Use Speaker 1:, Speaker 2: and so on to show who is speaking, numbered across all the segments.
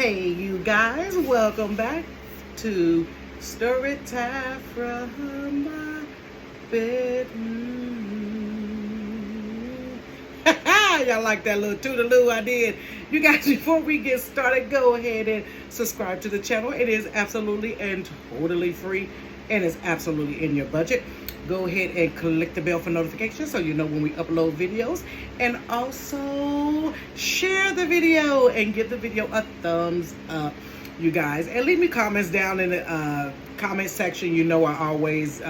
Speaker 1: Hey, you guys, welcome back to Storytime from my bedroom. Y'all like that little toodaloo I did? You guys, before we get started, go ahead and subscribe to the channel. It is absolutely and totally free, and it's absolutely in your budget. Go ahead and click the bell for notifications so you know when we upload videos, and also share the video and give the video a thumbs up, you guys, and leave me comments down in the comment section. You know I always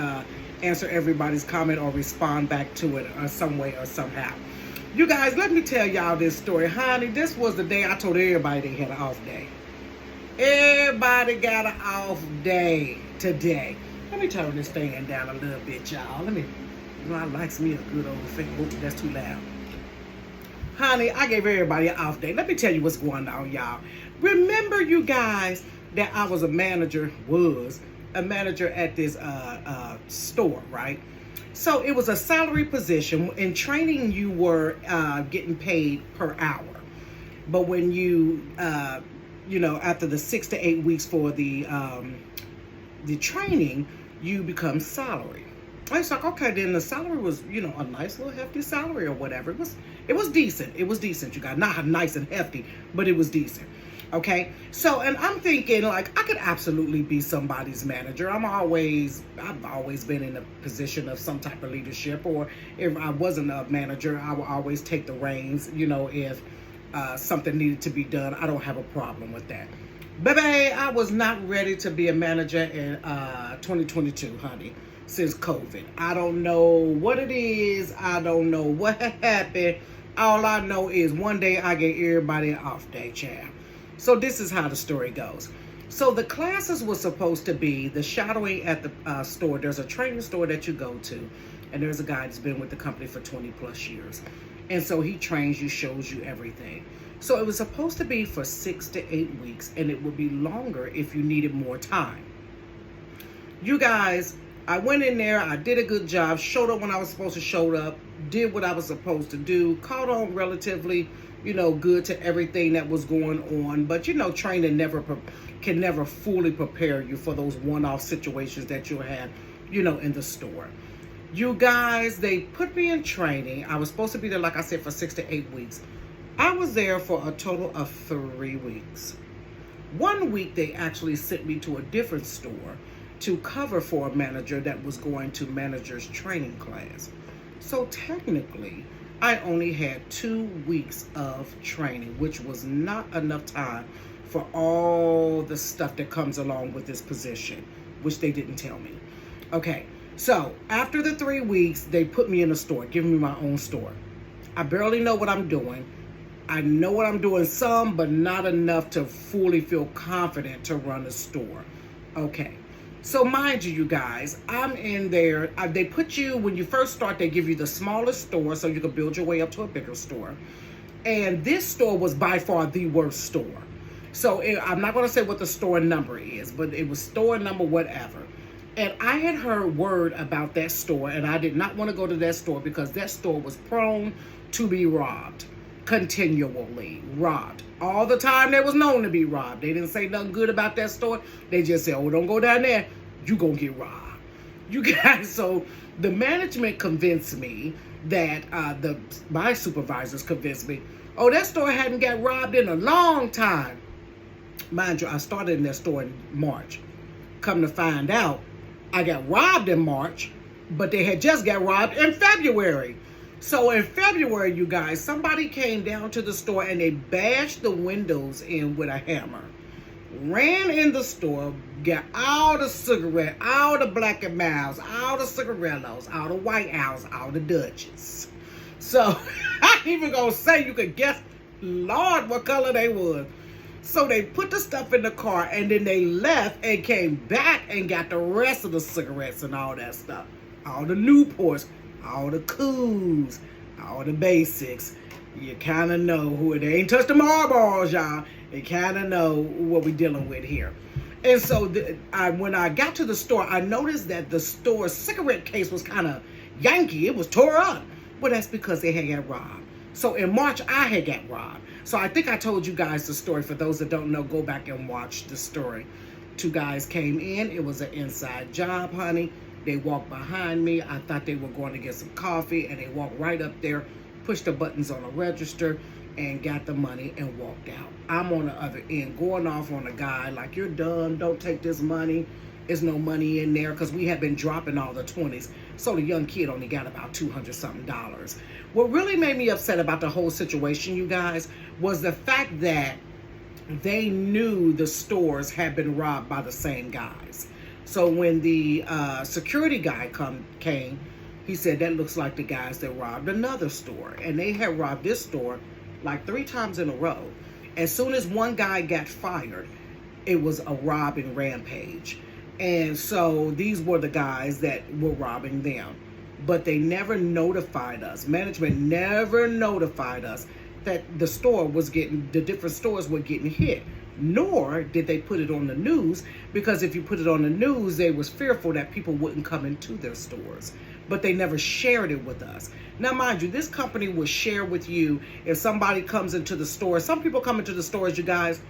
Speaker 1: answer everybody's comment or respond back to it some way or somehow. You guys, let me tell y'all this story. Honey, this was the day I told everybody they had an off day. Everybody got an off day today. Let me turn this fan down a little bit, y'all. I likes me a good old thing. Oops, that's too loud. Honey, I gave everybody an off day. Let me tell you what's going on, y'all. Remember, you guys, that I was a manager at this store, right? So it was a salary position. In training, you were getting paid per hour. But when you, after the 6 to 8 weeks for the training, you become salary. I was like, okay, then the salary was, a nice little hefty salary or whatever. It was decent. It was decent, you guys. Not nice and hefty, but it was decent. Okay. So, and I'm thinking, like, I could absolutely be somebody's manager. I've always been in a position of some type of leadership, or if I wasn't a manager, I would always take the reins, if something needed to be done. I don't have a problem with that. Baby, I was not ready to be a manager in 2022, honey, since COVID. I don't know what it is. I don't know what happened. All I know is one day I gave everybody an off day, child. So this is how the story goes. So the classes were supposed to be the shadowing at the store. There's a training store that you go to, and there's a guy that's been with the company for 20 plus years. And so he trains you, shows you everything. So it was supposed to be for 6 to 8 weeks, and it would be longer if you needed more time. You guys, I went in there, I did a good job, showed up when I was supposed to show up, did what I was supposed to do, caught on relatively, good to everything that was going on. But, training can never fully prepare you for those one-off situations that you'll have, in the store. You guys, they put me in training. I was supposed to be there, like I said, for 6 to 8 weeks. I was there for a total of 3 weeks. 1 week, they actually sent me to a different store to cover for a manager that was going to manager's training class. So technically, I only had 2 weeks of training, which was not enough time for all the stuff that comes along with this position, which they didn't tell me. Okay, so after the 3 weeks, they put me in a store, giving me my own store. I barely know what I'm doing. I know what I'm doing some, but not enough to fully feel confident to run a store. Okay. So mind you guys, I'm in there. They put you, when you first start, they give you the smallest store so you can build your way up to a bigger store. And this store was by far the worst store. So I'm not going to say what the store number is, but it was store number whatever. And I had heard word about that store, and I did not want to go to that store because that store was prone to be robbed. Continually robbed. All the time they was known to be robbed. They didn't say nothing good about that store. They just said, oh, don't go down there. You gonna get robbed. You guys, so the management convinced me that, my supervisors convinced me, oh, that store hadn't got robbed in a long time. Mind you, I started in that store in March. Come to find out, I got robbed in March, but they had just got robbed in February. So in February, you guys, somebody came down to the store and they bashed the windows in with a hammer. Ran in the store, got all the cigarette, all the Black and Milds, all the cigarillos, all the White Owls, all the Dutches. So I ain't even gonna say, you could guess, Lord, what color they was. So they put the stuff in the car and then they left and came back and got the rest of the cigarettes and all that stuff. All the Newports, all the Cools, all the basics. You kind of know who they ain't touched the Marlboros, y'all. You kind of know what we're dealing with here. And so when I got to the store, I noticed that the store's cigarette case was kind of Yankee. It was tore up. Well, that's because they had got robbed. So in March, I had got robbed. So I think I told you guys the story. For those that don't know, go back and watch the story. Two guys came in. It was an inside job, honey. They walked behind me. I thought they were going to get some coffee, and they walked right up there, pushed the buttons on the register, and got the money and walked out. I'm on the other end going off on a guy like, you're dumb, don't take this money. There's no money in there, because we had been dropping all the 20s. So the young kid only got about $200 something. What really made me upset about the whole situation, you guys, was the fact that they knew the stores had been robbed by the same guys. So when the security guy came, he said, that looks like the guys that robbed another store. And they had robbed this store like 3 times in a row. As soon as one guy got fired, it was a robbing rampage. And so these were the guys that were robbing them. But they never notified us. Management never notified us that the different stores were getting hit. Nor did they put it on the news, because if you put it on the news, they was fearful that people wouldn't come into their stores. But they never shared it with us. Now, mind you, this company will share with you if somebody comes into the store. Some people come into the stores, you guys,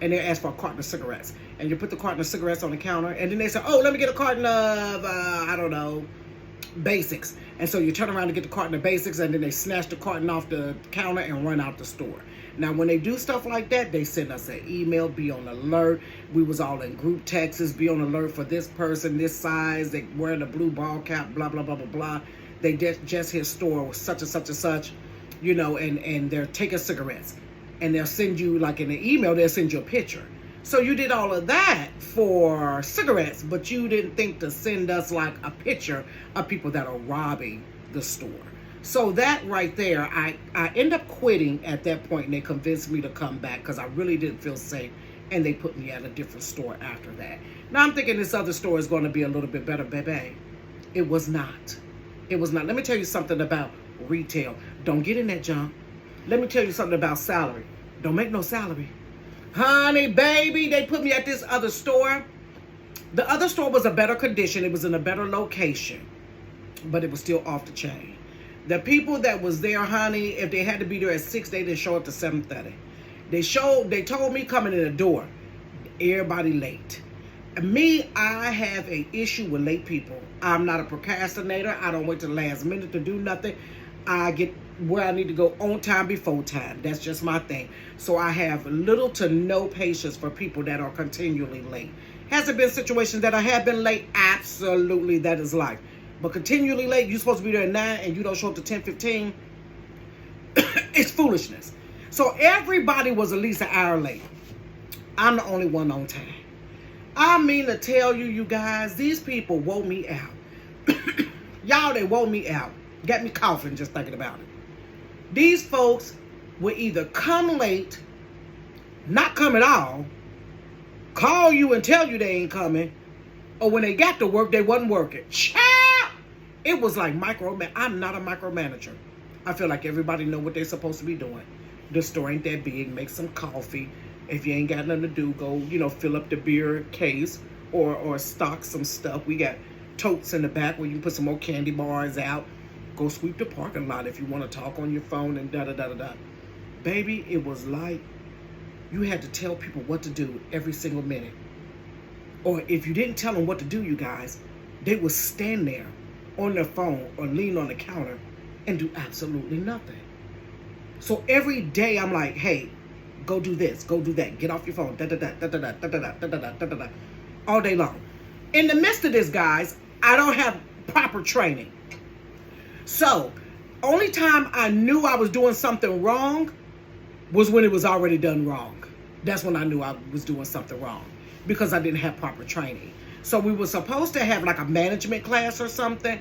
Speaker 1: and they ask for a carton of cigarettes. And you put the carton of cigarettes on the counter, and then they say, oh, let me get a carton of, I don't know, Basics. And so you turn around to get the carton of Basics, and then they snatch the carton off the counter and run out the store. Now, when they do stuff like that, they send us an email, be on alert. We was all in group texts, be on alert for this person, this size, they wearing a blue ball cap, blah, blah, blah, blah, blah. They just hit store with such and such and such, you know, and they're taking cigarettes. And they'll send you, like in the email, they'll send you a picture. So you did all of that for cigarettes, but you didn't think to send us like a picture of people that are robbing the store. So that right there, I end up quitting at that point, and they convinced me to come back because I really didn't feel safe, and they put me at a different store after that. Now I'm thinking this other store is going to be a little bit better, baby. It was not. It was not. Let me tell you something about retail. Don't get in that junk. Let me tell you something about salary. Don't make no salary. Honey, baby, they put me at this other store. The other store was a better condition. It was in a better location, but it was still off the chain. The people that was there, honey, if they had to be there at 6, they didn't show up to 7:30. They told me coming in the door, everybody late. Me, I have an issue with late people. I'm not a procrastinator. I don't wait till the last minute to do nothing. I get where I need to go on time before time. That's just my thing. So I have little to no patience for people that are continually late. Has it been situations that I have been late? Absolutely, that is life. But continually late, you're supposed to be there at 9 and you don't show up to 10:15. It's foolishness. So everybody was at least an hour late. I'm the only one on time. I mean to tell you, you guys, these people wore me out. Y'all, they wore me out. Got me coughing just thinking about it. These folks will either come late, not come at all, call you and tell you they ain't coming, or when they got to work, they wasn't working. Child! It was like I'm not a micromanager. I feel like everybody know what they're supposed to be doing. The store ain't that big. Make some coffee. If you ain't got nothing to do, go, fill up the beer case or stock some stuff. We got totes in the back where you can put some more candy bars out. Go sweep the parking lot if you want to talk on your phone and da-da-da-da-da. Baby, it was like you had to tell people what to do every single minute. Or if you didn't tell them what to do, you guys, they would stand there on their phone or lean on the counter and do absolutely nothing. So every day I'm like, hey, go do this, go do that, get off your phone, da-da-da, da-da-da, da-da-da, da-da-da, da-da-da, all day long. In the midst of this, guys, I don't have proper training. So, only time I knew I was doing something wrong was when it was already done wrong. That's when I knew I was doing something wrong, because I didn't have proper training. So we were supposed to have like a management class or something.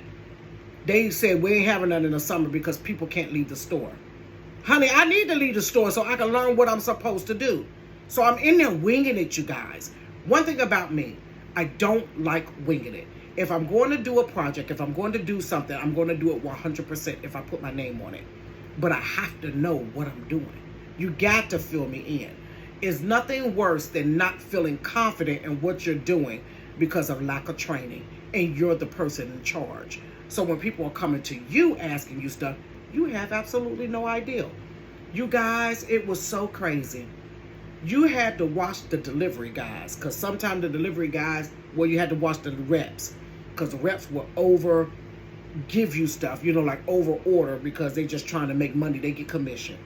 Speaker 1: They said we ain't having none in the summer because people can't leave the store. Honey, I need to leave the store so I can learn what I'm supposed to do. So I'm in there winging it, you guys. One thing about me, I don't like winging it. If I'm going to do a project, if I'm going to do something, I'm going to do it 100% if I put my name on it. But I have to know what I'm doing. You got to fill me in. It's nothing worse than not feeling confident in what you're doing because of lack of training, and you're the person in charge. So when people are coming to you asking you stuff, You have absolutely no idea. You guys, it was so crazy. You had to watch the delivery guys, because sometimes the delivery guys, well, you had to watch the reps, because the reps will over give you stuff, like over order, because they just trying to make money. They get commission.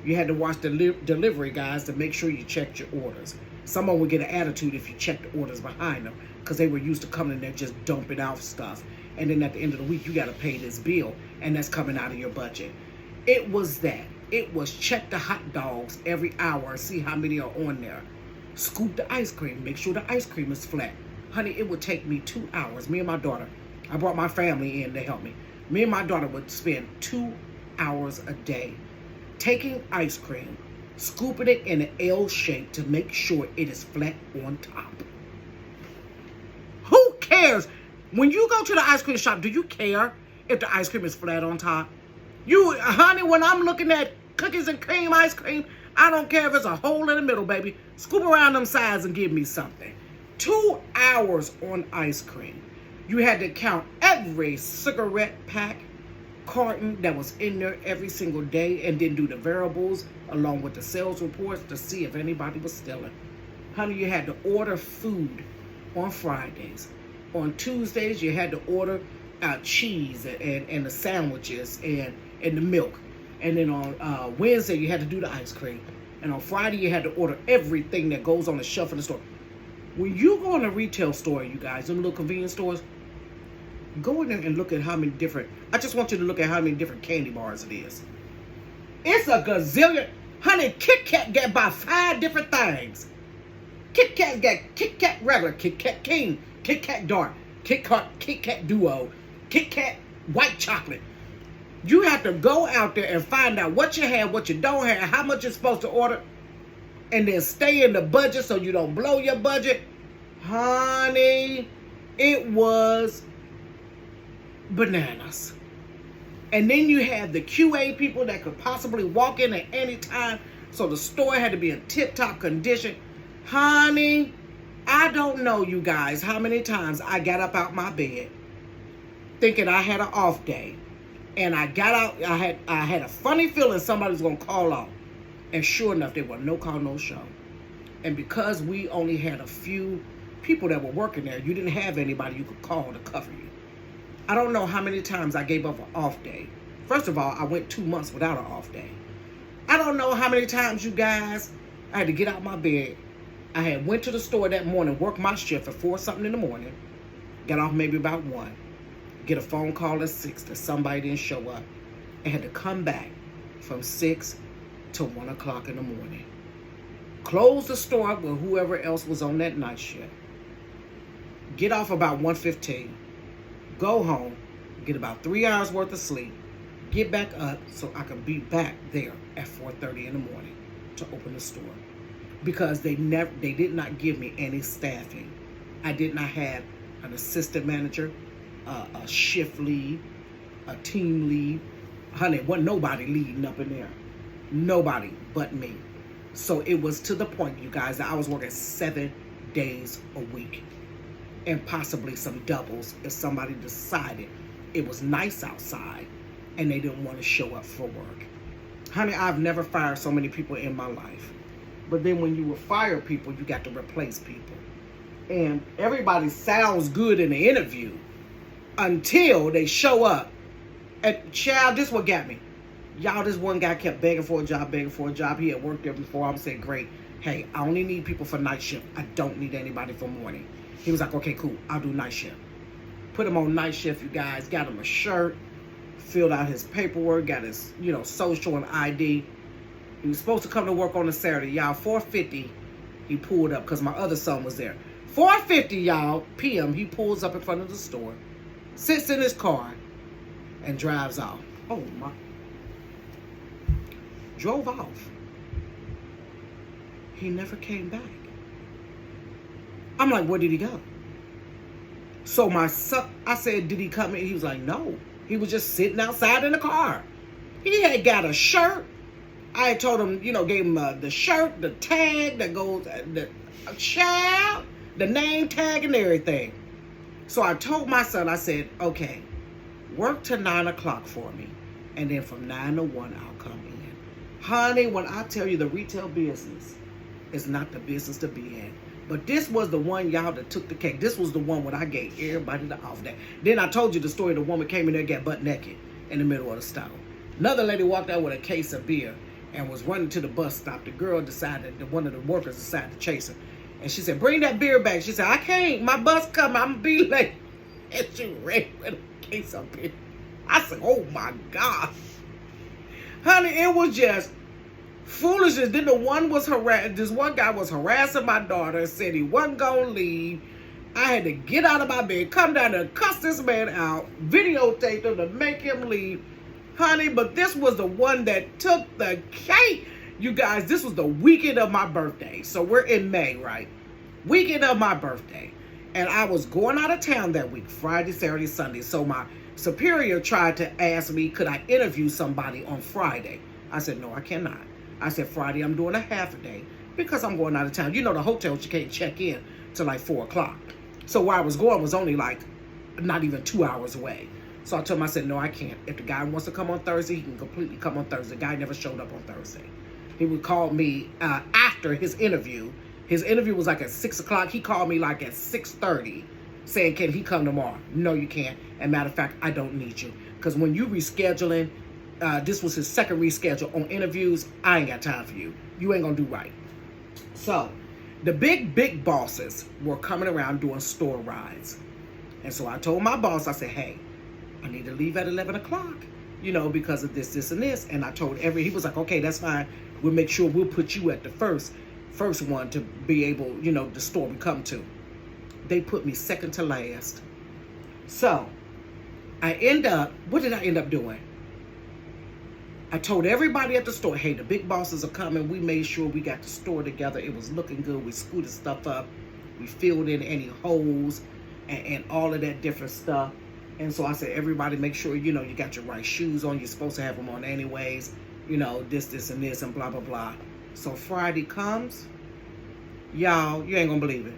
Speaker 1: You had to watch the delivery guys to make sure you checked your orders. Someone would get an attitude if you checked the orders behind them, because they were used to coming in there just dumping out stuff. And then at the end of the week, you got to pay this bill, and that's coming out of your budget. It was that. It was check the hot dogs every hour and see how many are on there. Scoop the ice cream. Make sure the ice cream is flat. Honey, it would take me 2 hours. Me and my daughter, I brought my family in to help me. Me and my daughter would spend 2 hours a day taking ice cream, scooping it in an L shape to make sure it is flat on top. Who cares? When you go to the ice cream shop, do you care if the ice cream is flat on top? Honey, when I'm looking at cookies and cream ice cream, I don't care if it's a hole in the middle, baby. Scoop around them sides and give me something. 2 hours on ice cream. You had to count every cigarette pack, carton that was in there every single day, and then do the variables along with the sales reports to see if anybody was stealing. Honey, you had to order food on Fridays. On Tuesdays, you had to order cheese and the sandwiches and the milk. And then on Wednesday, you had to do the ice cream. And on Friday, you had to order everything that goes on the shelf in the store. When you go in a retail store, you guys, them little convenience stores, go in there and look at how many different, I just want you to look at how many different candy bars it is. It's a gazillion. Honey, Kit Kat got about 5 different things. Kit Kat got Kit Kat regular, Kit Kat King, Kit Kat Dark, Kit Kat Duo, Kit Kat White Chocolate. You have to go out there and find out what you have, what you don't have, how much you're supposed to order, and then stay in the budget so you don't blow your budget. Honey, it was bananas. And then you had the QA people that could possibly walk in at any time, so the store had to be in tip-top condition. Honey, I don't know, you guys, how many times I got up out my bed thinking I had an off day. And I got out, I had a funny feeling somebody was going to call off. And sure enough, there was no call, no show. And because we only had a few people that were working there, you didn't have anybody you could call to cover you. I don't know how many times I gave up an off day. First of all, I went 2 months without an off day. I don't know how many times, you guys, I had to get out my bed. I had went to the store that morning, worked my shift at 4 something in the morning, got off maybe about 1. Get a phone call at 6 that somebody didn't show up, and had to come back from 6 to 1 o'clock in the morning. Close the store up with whoever else was on that night shift. Get off about 1:15. Go home, get about 3 hours worth of sleep, get back up so I could be back there at 4:30 in the morning to open the store. Because they did not give me any staffing. I did not have an assistant manager, a shift lead, a team lead. Honey, wasn't nobody leading up in there. Nobody but me. So it was to the point, you guys, that I was working 7 days a week. And possibly some doubles if somebody decided it was nice outside and they didn't want to show up for work. Honey, I've never fired so many people in my life. But then when you will fire people, you got to replace people. And everybody sounds good in the interview until they show up. And child, this what got me. Y'all, this one guy kept begging for a job. He had worked there before. I'm saying, great. Hey, I only need people for night shift. I don't need anybody for morning. He was like, okay, cool. I'll do night shift. Put him on night shift, you guys. Got him a shirt. Filled out his paperwork. Got his, social and ID. He was supposed to come to work on a Saturday. Y'all, 4:50, he pulled up because my other son was there. 4:50, y'all, p.m., he pulls up in front of the store, sits in his car, and drives off. Oh, my. Drove off. He never came back. I'm like, where did he go? So my son, I said, did he come in? He was like, no. He was just sitting outside in the car. He had got a shirt. I had told him, gave him the shirt, the tag that goes, the child, the name tag and everything. So I told my son, I said, okay, work till 9 o'clock for me. And then from 9 to 1, I'll come in. Honey, when I tell you the retail business is not the business to be in. But this was the one, y'all, that took the cake. This was the one when I gave everybody the off day. Then I told you the story. The woman came in there and got butt naked in the middle of the store. Another lady walked out with a case of beer and was running to the bus stop. The girl decided, one of the workers decided to chase her. And she said, bring that beer back. She said, I can't. My bus coming. I'm going to be late. And she ran with a case of beer. I said, oh, my God. Honey, it was just foolishness. Then this one guy was harassing my daughter and said he wasn't going to leave. I had to get out of my bed, come down there, cuss this man out, videotape him to make him leave. Honey, but this was the one that took the cake. You guys, this was the weekend of my birthday. So we're in May, right? Weekend of my birthday. And I was going out of town that week, Friday, Saturday, Sunday. So my superior tried to ask me, could I interview somebody on Friday? I said, no, I cannot. I said, Friday, I'm doing a half a day because I'm going out of town. You know, the hotels, you can't check in till like 4 o'clock. So where I was going was only like not even 2 hours away. So I told him, I said, no, I can't. If the guy wants to come on Thursday, he can completely come on Thursday. The guy never showed up on Thursday. He would call me after his interview. His interview was like at 6 o'clock. He called me like at 6:30 saying, can he come tomorrow? No, you can't. And matter of fact, I don't need you. Because when you rescheduling, this was his second reschedule on interviews, I ain't got time for you. You ain't going to do right. So the big bosses were coming around doing store rides. And so I told my boss, I said, hey, I need to leave at 11 o'clock, you know, because of this, and this. And I told he was like, okay, that's fine. We'll make sure we'll put you at the first one to be able, you know, the store we come to. They put me second to last. So what did I end up doing? I told everybody at the store, hey, the big bosses are coming. We made sure we got the store together. It was looking good. We scooted stuff up. We filled in any holes and all of that different stuff. And so I said, everybody make sure, you know, you got your right shoes on. You're supposed to have them on anyways. You know, this, and this, and blah, blah, blah. So Friday comes. Y'all, you ain't gonna believe it.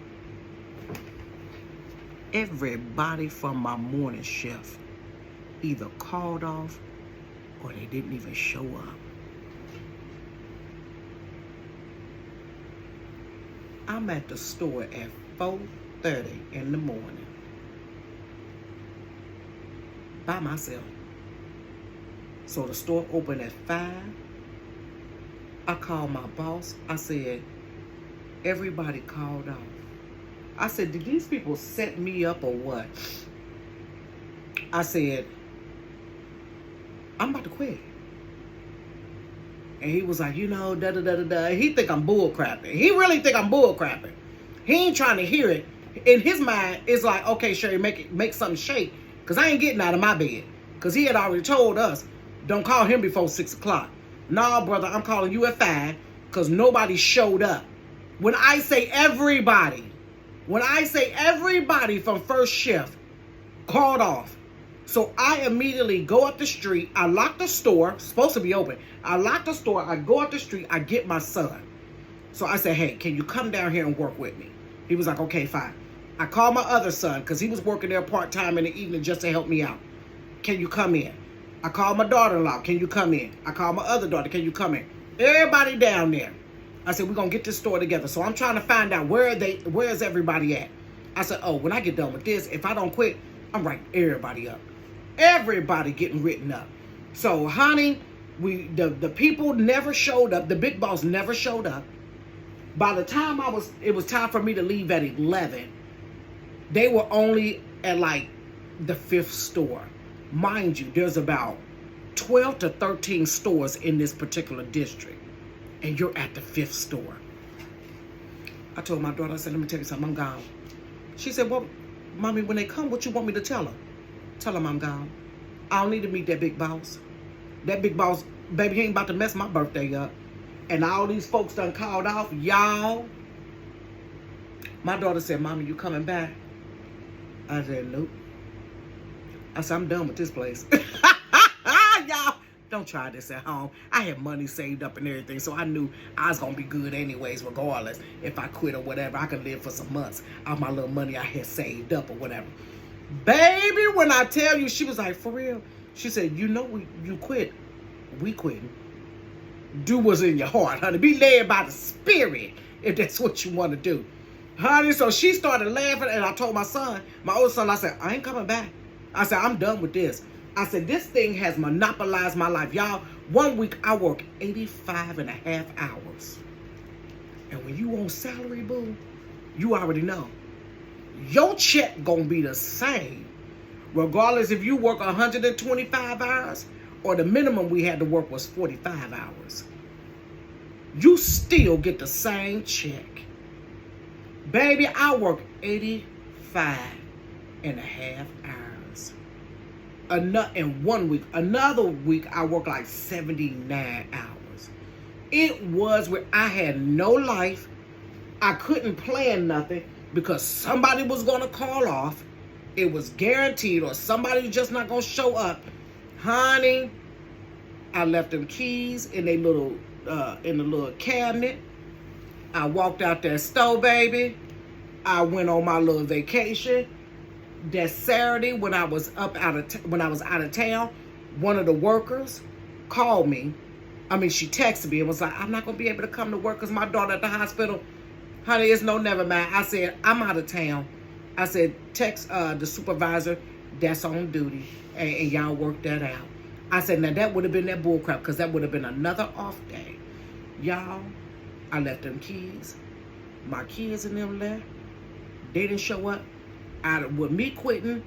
Speaker 1: Everybody from my morning shift either called off or they didn't even show up. I'm at the store at 4:30 in the morning by myself. So the store opened at 5. I called my boss. I said, everybody called off. I said, did these people set me up or what? I said, I'm about to quit. And he was like, you know, da-da-da-da-da. He think I'm bull crapping. He really think I'm bull crapping. He ain't trying to hear it. In his mind, it's like, okay, Sherry, make something shake. Because I ain't getting out of my bed. Because he had already told us, don't call him before 6 o'clock. Nah, brother, I'm calling you at 5 because nobody showed up. When I say everybody from first shift called off. So I immediately go up the street. I lock the store. It's supposed to be open. I lock the store. I go up the street. I get my son. So I said, hey, can you come down here and work with me? He was like, okay, fine. I called my other son because he was working there part-time in the evening just to help me out. Can you come in? I called my daughter-in-law. Can you come in? I called my other daughter. Can you come in? Everybody down there. I said, we're going to get this store together. So I'm trying to find out where is everybody at? I said, oh, when I get done with this, if I don't quit, I'm writing everybody up. Everybody getting written up. So, honey, the people never showed up. The big boss never showed up. By the time it was time for me to leave at 11, they were only at like the 5th store. Mind you, there's about 12 to 13 stores in this particular district. And you're at the 5th store. I told my daughter, I said, let me tell you something, I'm gone. She said, well, Mommy, when they come, what you want me to tell them? Tell them I'm gone. I don't need to meet that big boss. That big boss, baby, he ain't about to mess my birthday up. And all these folks done called off, y'all. My daughter said, Mommy, you coming back? I said, nope. I said, I'm done with this place. Y'all, don't try this at home. I had money saved up and everything, so I knew I was going to be good anyways, regardless. If I quit or whatever, I could live for some months off my little money I had saved up or whatever. Baby, when I tell you, she was like, for real? She said, you quit. We quitting. Do what's in your heart, honey. Be led by the Spirit if that's what you want to do. Honey, so she started laughing, and I told my son, my oldest son, I said, I ain't coming back. I said, I'm done with this. I said, this thing has monopolized my life. Y'all, 1 week I work 85 and a half hours. And when you on salary, boo, you already know. Your check gonna be the same, regardless if you work 125 hours or the minimum we had to work was 45 hours. You still get the same check. Baby, I work 85 and a half hours. In 1 week. Another week, I work like 79 hours. It was where I had no life. I couldn't plan nothing because somebody was going to call off. It was guaranteed, or somebody was just not going to show up. Honey, I left them keys in the little cabinet. I walked out that store, baby. I went on my little vacation. That Saturday, when I was out of town, one of the workers called me. She texted me and was like, I'm not gonna be able to come to work because my daughter at the hospital. Honey, it's no never mind. I said, I'm out of town. I said, text the supervisor that's on duty and y'all work that out. I said, now that would have been that bullcrap because that would have been another off day. Y'all, I left them keys. My kids and them left. They didn't show up. With me quitting,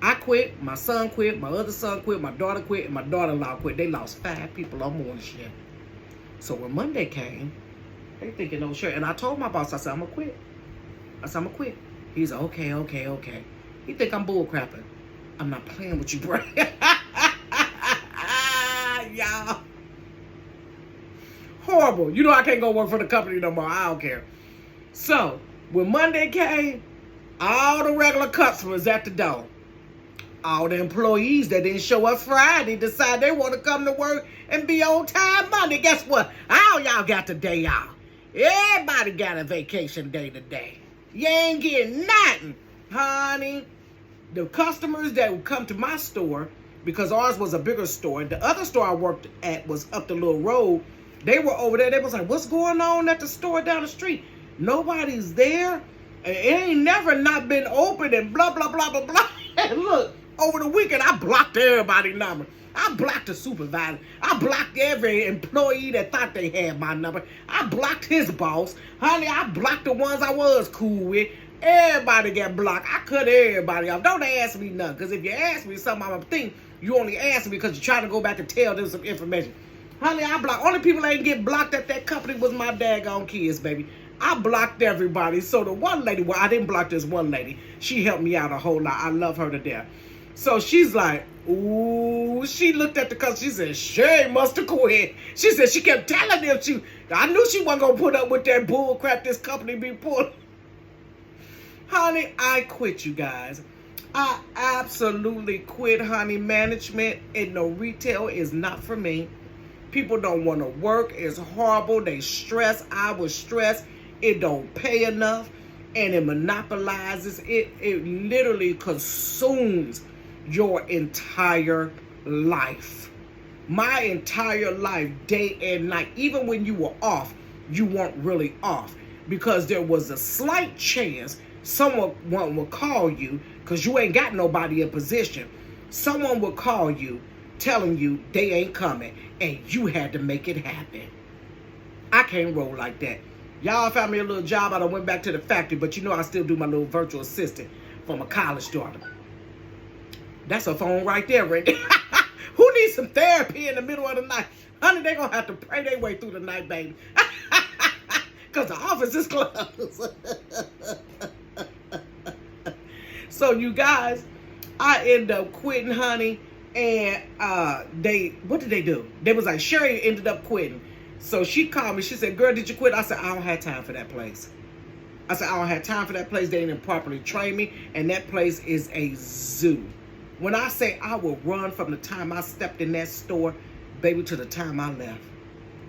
Speaker 1: I quit, my son quit, my other son quit, my daughter quit, and my daughter-in-law quit. They lost 5 people on morning shift. So when Monday came, they thinking, oh, sure. And I told my boss, I said, I'm going to quit. I said, I'm going to quit. He's like, okay. He think I'm bullcrapping. I'm not playing with you, bro. Y'all. Horrible. You know I can't go work for the company no more. I don't care. So when Monday came, all the regular customers at the door, all the employees that didn't show up Friday decide they want to come to work and be on time Monday. Guess what? All y'all got the day off. Everybody got a vacation day today. You ain't getting nothing, honey. The customers that would come to my store, because ours was a bigger store, the other store I worked at was up the little road. They were over there. They was like, what's going on at the store down the street? Nobody's there. And it ain't never not been open and blah, blah, blah, blah, blah. And look, over the weekend, I blocked everybody's number. I blocked the supervisor. I blocked every employee that thought they had my number. I blocked his boss. Honey, I blocked the ones I was cool with. Everybody got blocked. I cut everybody off. Don't ask me nothing, because if you ask me something, I'm think you only ask me because you're trying to go back and tell them some information. Honey, I blocked. Only people that didn't get blocked at that company was my daggone kids, baby. I blocked everybody. So the one lady, well, I didn't block this one lady. She helped me out a whole lot. I love her to death. So she's like, ooh, she looked at the customer. She said, Shay must have quit. She said she kept telling them I knew she wasn't going to put up with that bull crap this company be pulling. Honey, I quit, you guys. I absolutely quit, honey. Management and no retail is not for me. People don't want to work. It's horrible. They stress. I was stressed. It don't pay enough. And it monopolizes. It literally consumes your entire life. My entire life, day and night. Even when you were off, you weren't really off. Because there was a slight chance someone will call you, because you ain't got nobody in position. Someone will call you telling you they ain't coming, and you had to make it happen. I can't roll like that. Y'all found me a little job. I done went back to the factory, but you know I still do my little virtual assistant for my college daughter. That's a phone right there, Randy. Who needs some therapy in the middle of the night? Honey, they gonna have to pray their way through the night, baby. Because the office is closed. So you guys, I end up quitting, honey. And what did they do? They was like, Sherry ended up quitting. So she called me. She said, girl, did you quit? I said, I don't have time for that place. I said, I don't have time for that place. They didn't properly train me. And that place is a zoo. When I say I will run from the time I stepped in that store, baby, to the time I left.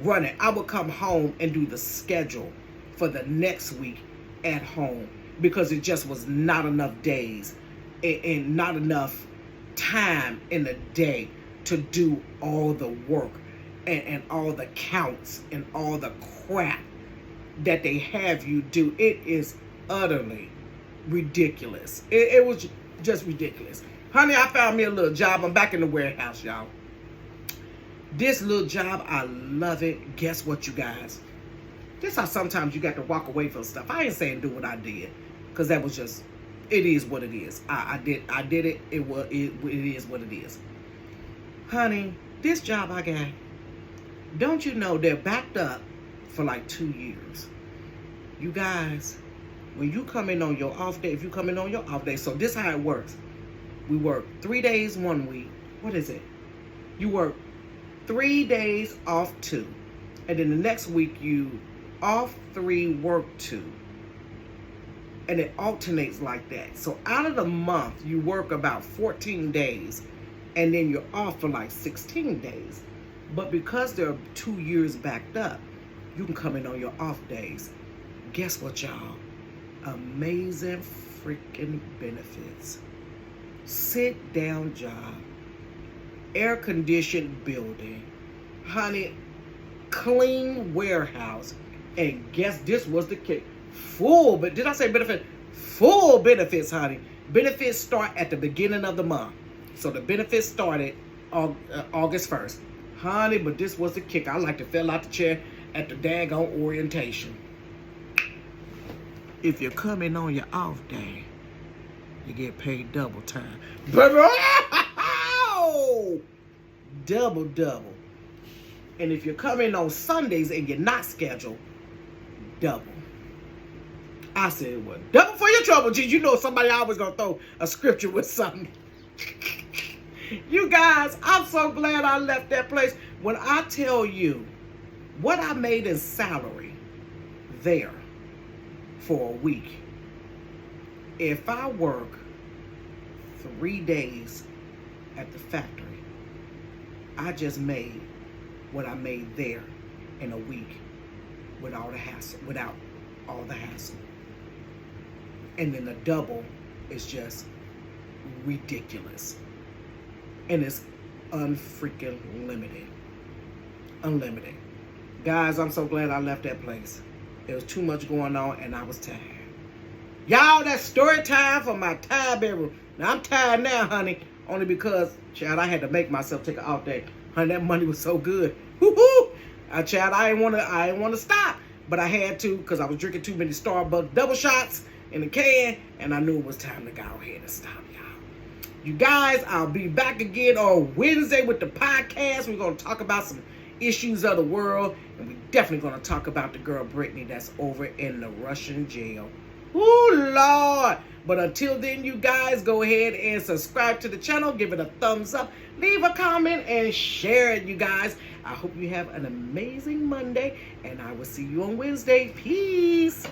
Speaker 1: Running. I would come home and do the schedule for the next week at home. Because it just was not enough days. And not enough time in the day to do all the work and all the counts and all the crap that they have you do. It is utterly ridiculous. It was just ridiculous. Honey, I found me a little job. I'm back in the warehouse, y'all. This little job, I love it. Guess what, you guys? This how sometimes you got to walk away from stuff. I ain't saying do what I did, because that was just, it is what it is. I did it. It is what it is. Honey, this job I got, don't you know they're backed up for like 2 years. You guys, when you come in on your off day, if you come in on your off day, so this how it works. We work 3 days 1 week. What is it? You work 3 days, off 2. And then the next week you off 3, work 2. And it alternates like that. So out of the month, you work about 14 days. And then you're off for like 16 days. But because they're 2 years backed up, you can come in on your off days. Guess what, y'all? Amazing freaking benefits. Sit down job. Air conditioned building. Honey, clean warehouse. And guess this was the kick. Full, but did I say benefit? Full benefits, honey. Benefits start at the beginning of the month. So the benefits started August 1st. Honey, but this was the kick. I like to fell out the chair at the daggone orientation. If you're coming on your off day, you get paid double time. Double. And if you're coming on Sundays and you're not scheduled, double. I said, well, double for your trouble, G. You know somebody always gonna throw a scripture with something. You guys, I'm so glad I left that place. When I tell you what I made in salary there for a week, if I work 3 days at the factory, I just made what I made there in a week without all the hassle. And then the double is just ridiculous. And it's unfreaking limited. Unlimited. Guys, I'm so glad I left that place. There was too much going on and I was tired. Y'all, that's story time for my tired bedroom. Now I'm tired now, honey. Only because, child, I had to make myself take an off day. Honey, that money was so good. Woo-hoo! Child, I didn't want to stop. But I had to, because I was drinking too many Starbucks double shots in the can. And I knew it was time to go ahead and stop, y'all. You guys, I'll be back again on Wednesday with the podcast. We're going to talk about some issues of the world. And we're definitely going to talk about the girl Brittany that's over in the Russian jail. Ooh, Lord. But until then, you guys, go ahead and subscribe to the channel. Give it a thumbs up. Leave a comment and share it, you guys. I hope you have an amazing Monday. And I will see you on Wednesday. Peace.